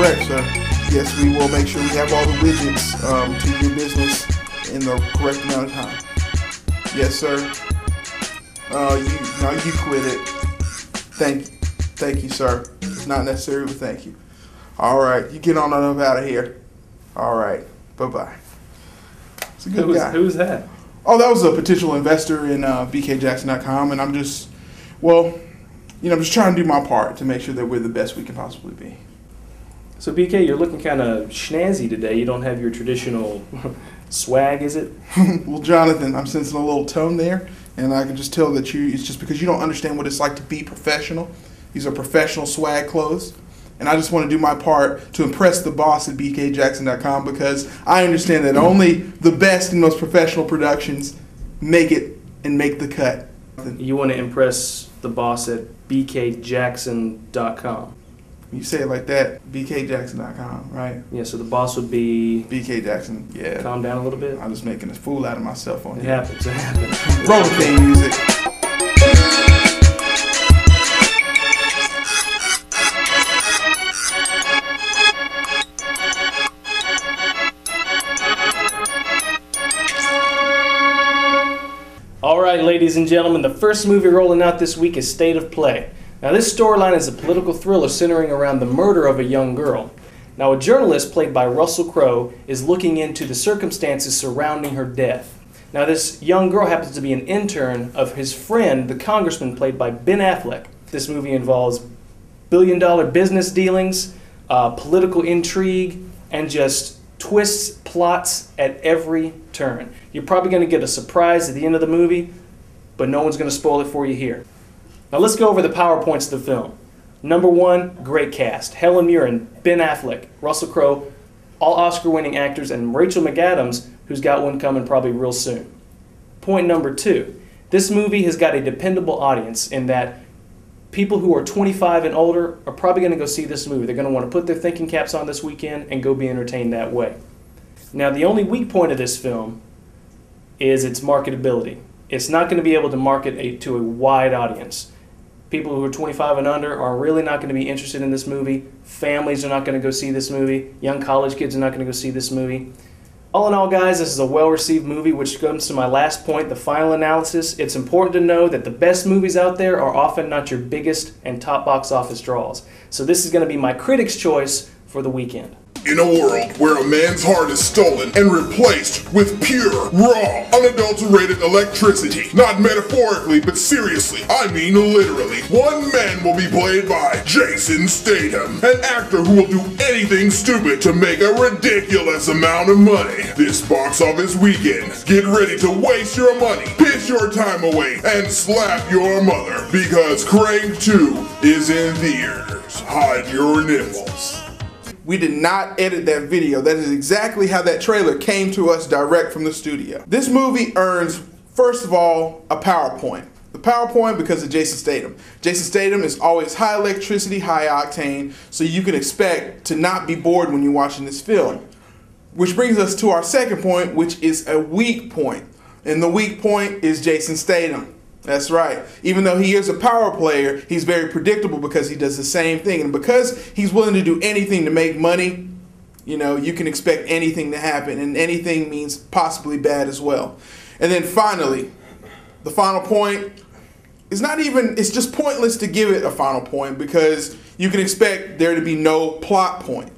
correct, sir. Yes, we will make sure we have all the widgets to your business in the correct amount of time. Yes, sir. You quit it. Thank you, sir. It's not necessary, but thank you. All right, you get on up out of here. All right, bye-bye. It's a good guy. Who was that? Oh, that was a potential investor in bkjackson.com, and I'm just trying to do my part to make sure that we're the best we can possibly be. So BK, you're looking kind of snazzy today. You don't have your traditional swag, is it? Well, Jonathan, I'm sensing a little tone there, and I can just tell that it's just because you don't understand what it's like to be professional. These are professional swag clothes, and I just want to do my part to impress the boss at bkjackson.com, because I understand that only the best and most professional productions make it and make the cut. You want to impress the boss at bkjackson.com. You say it like that, bkjackson.com, right? Yeah, so the boss would be... BK Jackson, yeah. Calm down a little bit. I'm just making a fool out of myself on it. Here. It happens. Roll the theme music. All right, ladies and gentlemen, the first movie rolling out this week is State of Play. Now, this storyline is a political thriller centering around the murder of a young girl. Now, a journalist played by Russell Crowe is looking into the circumstances surrounding her death. Now, this young girl happens to be an intern of his friend, the congressman played by Ben Affleck. This movie involves billion-dollar business dealings, political intrigue, and just twists, plots at every turn. You're probably going to get a surprise at the end of the movie, but no one's going to spoil it for you here. Now let's go over the PowerPoints of the film. Number 1, great cast. Helen Mirren, Ben Affleck, Russell Crowe, all Oscar-winning actors, and Rachel McAdams, who's got one coming probably real soon. Point number 2, this movie has got a dependable audience in that people who are 25 and older are probably going to go see this movie. They're going to want to put their thinking caps on this weekend and go be entertained that way. Now, the only weak point of this film is its marketability. It's not going to be able to market to a wide audience. People who are 25 and under are really not going to be interested in this movie. Families are not going to go see this movie. Young college kids are not going to go see this movie. All in all, guys, this is a well-received movie, which comes to my last point, the final analysis. It's important to know that the best movies out there are often not your biggest and top box office draws. So this is going to be my critic's choice for the weekend. In a world where a man's heart is stolen and replaced with pure, raw, unadulterated electricity, not metaphorically, but seriously, I mean literally, one man will be played by Jason Statham, an actor who will do anything stupid to make a ridiculous amount of money. This box office weekend, get ready to waste your money, piss your time away, and slap your mother, because Crank 2 is in theaters. Hide your nipples. We did not edit that video. That is exactly how that trailer came to us direct from the studio. This movie earns, first of all, a PowerPoint. The PowerPoint because of Jason Statham. Jason Statham is always high electricity, high octane, so you can expect to not be bored when you're watching this film. Which brings us to our second point, which is a weak point. And the weak point is Jason Statham. That's right. Even though he is a power player, he's very predictable because he does the same thing. And because he's willing to do anything to make money, you can expect anything to happen. And anything means possibly bad as well. And then finally, the final point is it's just pointless to give it a final point because you can expect there to be no plot point.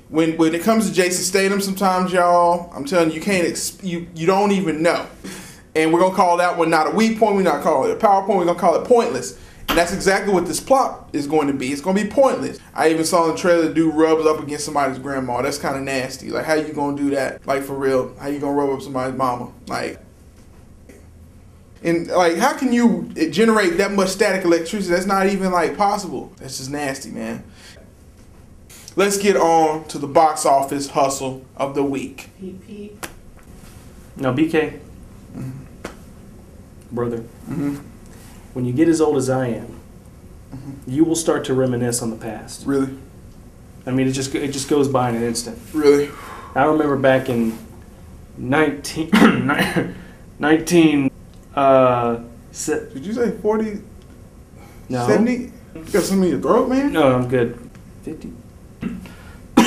When it comes to Jason Statham, sometimes, y'all, I'm telling you, you don't even know. And we're going to call that one not a weak point. We're not calling it a power point. We're going to call it pointless. And that's exactly what this plot is going to be. It's going to be pointless. I even saw in the trailer the dude rubs up against somebody's grandma. That's kind of nasty. Like, how you going to do that? Like, for real. How you going to rub up somebody's mama? How can you generate that much static electricity? That's not even, possible. That's just nasty, man. Let's get on to the box office hustle of the week. Now, BK. Brother, when you get as old as I am, you will start to reminisce on the past. Really? I mean, it just goes by in an instant. Really? I remember back in 19 did you say 40? No. 70? You got something in your throat, man? No, I'm good. 50.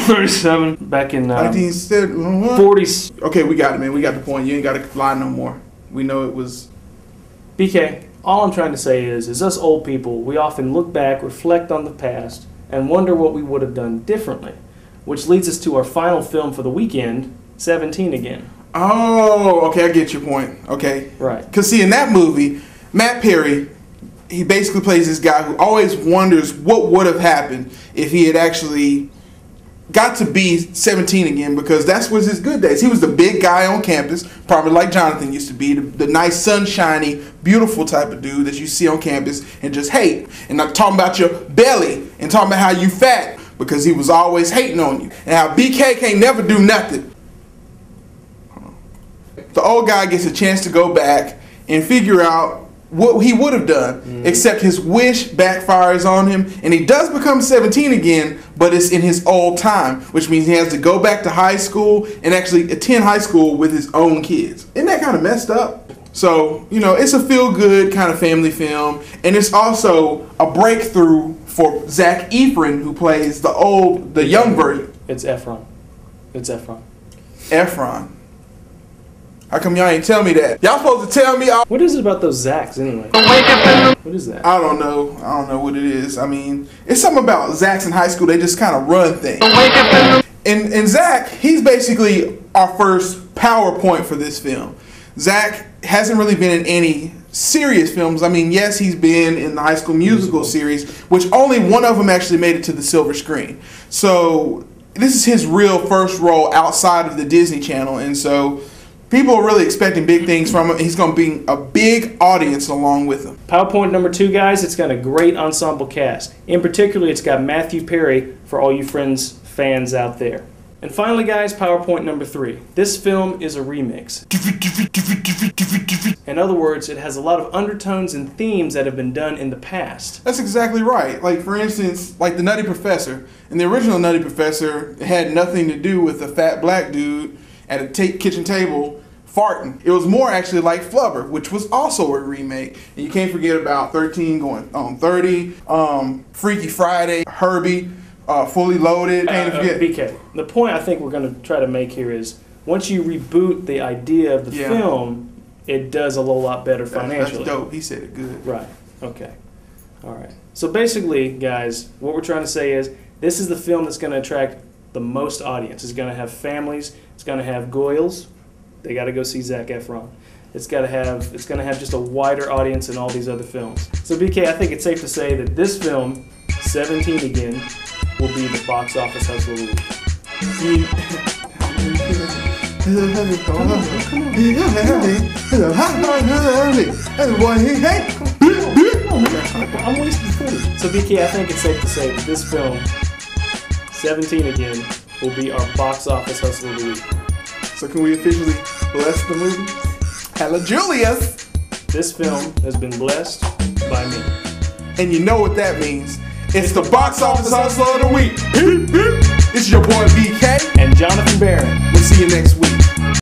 37. Back in 1940s. Okay, we got it, man. We got the point. You ain't got to lie no more. We know it was. BK, all I'm trying to say is us old people, we often look back, reflect on the past, and wonder what we would have done differently. Which leads us to our final film for the weekend, 17 Again. Oh, okay, I get your point. Okay. Right. Because, see, in that movie, Matt Perry, he basically plays this guy who always wonders what would have happened if he had actually got to be 17 again, because that's was his good days. He was the big guy on campus, probably like Jonathan used to be, the nice, sunshiny, beautiful type of dude that you see on campus and just hate. And not talking about your belly and talking about how you fat, because he was always hating on you. And how BK can't never do nothing. The old guy gets a chance to go back and figure out what he would have done, except his wish backfires on him, and he does become 17 again, but it's in his old time, which means he has to go back to high school and actually attend high school with his own kids. Isn't that kind of messed up? So, you know, it's a feel-good kind of family film, and it's also a breakthrough for Zac Efron, who plays the young version. It's Efron. Efron. How come y'all ain't tell me that? Y'all supposed to tell me. What is it about those Zacs anyway? What is that? I don't know. I don't know what it is. I mean, it's something about Zacs in high school. They just kind of run things. And Zac, he's basically our first PowerPoint for this film. Zac hasn't really been in any serious films. I mean, yes, he's been in the High School Musical series, which only one of them actually made it to the silver screen. So this is his real first role outside of the Disney Channel, and so people are really expecting big things from him. He's going to be a big audience along with him. PowerPoint number 2, guys, it's got a great ensemble cast. In particular, it's got Matthew Perry for all you Friends fans out there. And finally, guys, PowerPoint number 3. This film is a remix. In other words, it has a lot of undertones and themes that have been done in the past. That's exactly right. Like, for instance, like the Nutty Professor. In the original Nutty Professor, it had nothing to do with a fat black dude at a kitchen table farting. It was more actually like Flubber, which was also a remake. And you can't forget about 13 going on 30, Freaky Friday, Herbie, Fully Loaded. BK, the point I think we're going to try to make here is once you reboot the idea of the film, it does a whole lot better financially. That's dope. He said it good. Right. Okay. All right. So basically, guys, what we're trying to say is this is the film that's going to attract the most audience. It's going to have families. It's going to have Goyles. They got to go see Zac Efron. It's going to have just a wider audience than all these other films. So BK, I think it's safe to say that this film, 17 Again, will be the box office hustle of the week. I'm wasting food. So BK, I think it's safe to say that this film, 17 Again, will be our box office hustle of the week. So can we officially bless the movie? Hello, Julius! This film has been blessed by me. And you know what that means. It's the box office hustle of the week. It's your boy BK and Jonathan Barron. We'll see you next week.